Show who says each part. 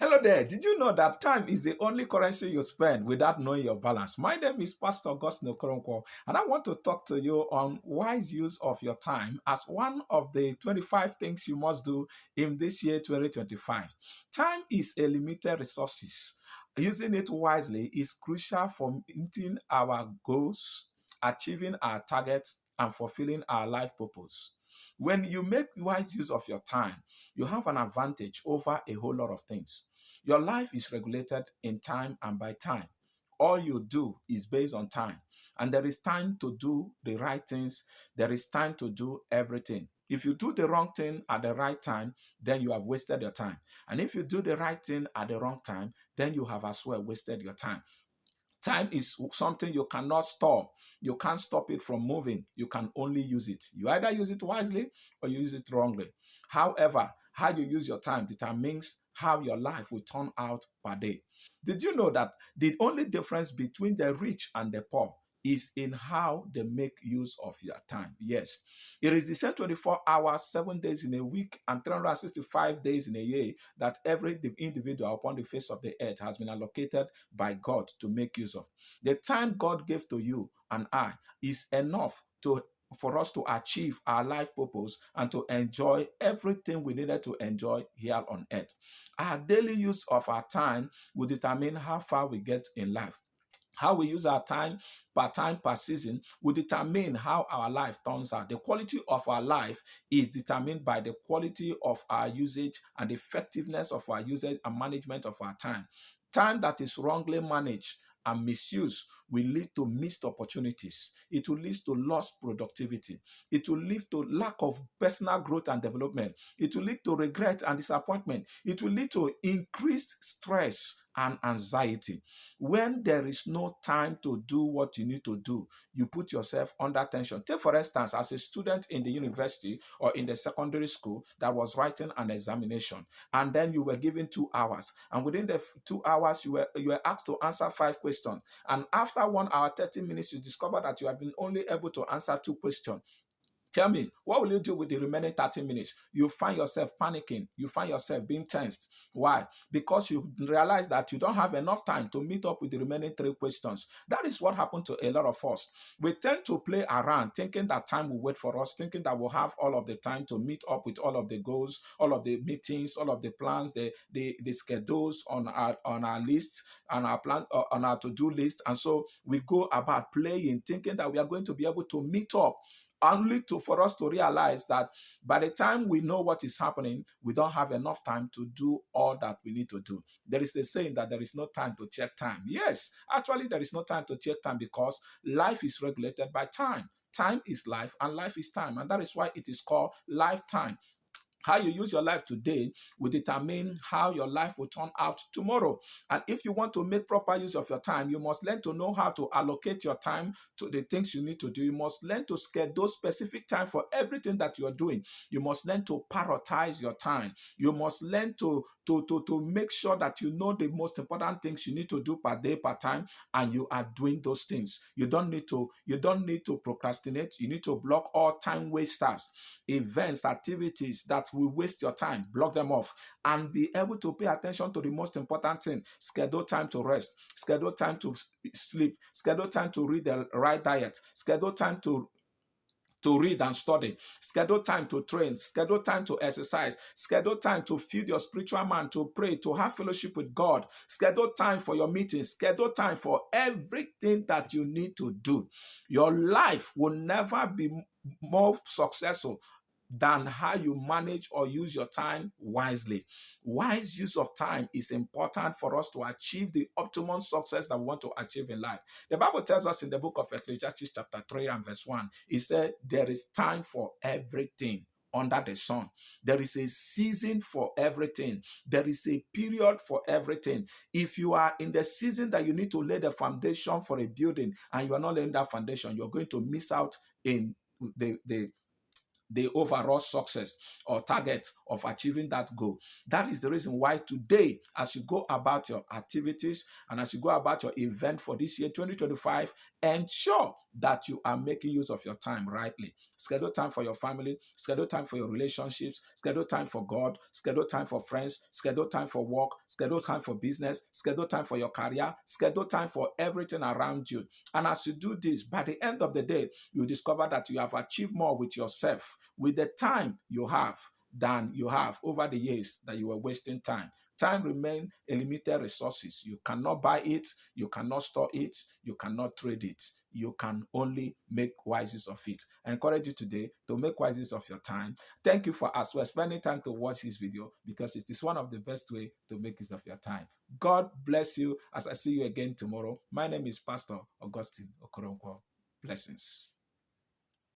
Speaker 1: Hello there. Did you know that time is the only currency you spend without knowing your balance? My name is Pastor Augustine Okoronkwo, and I want to talk to you on wise use of your time as one of the 25 things you must do in this year 2025. Time is a limited resources. Using it wisely is crucial for meeting our goals, achieving our targets, and fulfilling our life purpose. When you make wise use of your time, you have an advantage over a whole lot of things. Your life is regulated in time and by time. All you do is based on time. And there is time to do the right things. There is time to do everything. If you do the wrong thing at the right time, then you have wasted your time. And if you do the right thing at the wrong time, then you have as well wasted your time. Time is something you cannot stop. You can't stop it from moving. You can only use it. You either use it wisely or you use it wrongly. However, how you use your time determines how your life will turn out per day. Did you know that the only difference between the rich and the poor is in how they make use of your time? Yes, it is the same 24 hours, 7 days in a week, and 365 days in a year that every individual upon the face of the earth has been allocated by God to make use of. The time God gave to you and I is enough for us to achieve our life purpose and to enjoy everything we needed to enjoy here on earth. Our daily use of our time will determine how far we get in life. How we use our time per season will determine how our life turns out. The quality of our life is determined by the quality of our usage and the effectiveness of our usage and management of our time. Time that is wrongly managed and misused will lead to missed opportunities. It will lead to lost productivity. It will lead to lack of personal growth and development. It will lead to regret and disappointment. It will lead to increased stress and anxiety. When there is no time to do what you need to do, you put yourself under tension. Take, for instance, as a student in the university or in the secondary school that was writing an examination, and then you were given 2 hours, and within the 2 hours, you were asked to answer 5 questions. And after 1 hour, 30 minutes, you discover that you have been only able to answer 2 questions. Tell me, what will you do with the remaining 30 minutes? You find yourself panicking. You find yourself being tensed. Why? Because you realize that you don't have enough time to meet up with the remaining 3 questions. That is what happened to a lot of us. We tend to play around thinking that time will wait for us, thinking that we'll have all of the time to meet up with all of the goals, all of the meetings, all of the plans, the schedules on our list and our plan on our to-do list. And so we go about playing, thinking that we are going to be able to meet up, only for us to realize that by the time we know what is happening, we don't have enough time to do all that we need to do. There is a saying that there is no time to check time. Yes, actually, there is no time to check time because life is regulated by time. Time is life and life is time. And that is why it is called lifetime. How you use your life today will determine how your life will turn out tomorrow. And if you want to make proper use of your time, you must learn to know how to allocate your time to the things you need to do. You must learn to schedule specific time for everything that you are doing. You must learn to prioritize your time. You must learn to make sure that you know the most important things you need to do per day, per time, and you are doing those things. You don't need to procrastinate. You need to block all time wasters, events, activities that will waste your time. Block them off and be able to pay attention to the most important thing. Schedule time to rest, schedule time to sleep, schedule time to read the right diet, schedule time to read and study, schedule time to train, schedule time to exercise, schedule time to feed your spiritual man, to pray, to have fellowship with God, schedule time for your meetings, schedule time for everything that you need to do. Your life will never be more successful than how you manage or use your time wisely. Wise use of time is important for us to achieve the optimum success that we want to achieve in life. The Bible tells us in the book of Ecclesiastes chapter 3 and verse 1, it said, there is time for everything under the sun. There is a season for everything. There is a period for everything. If you are in the season that you need to lay the foundation for a building and you are not laying that foundation, you're going to miss out in the overall success or target of achieving that goal. That is the reason why today, as you go about your activities and as you go about your event for this year 2025, ensure that you are making use of your time rightly. Schedule time for your family, schedule time for your relationships, schedule time for God, schedule time for friends, schedule time for work, schedule time for business, schedule time for your career, schedule time for everything around you. And as you do this, by the end of the day, you discover that you have achieved more with yourself, with the time you have, than you have over the years that you were wasting time. Time remains a limited resources. You cannot buy it, you cannot store it, you cannot trade it. You can only make wise use of it. I encourage you today to make wise use of your time. Thank you for as well spending time to watch this video, because it is one of the best way to make use of your time. God bless you as I see you again tomorrow. My name is Pastor Augustine Okoronkwo. Blessings.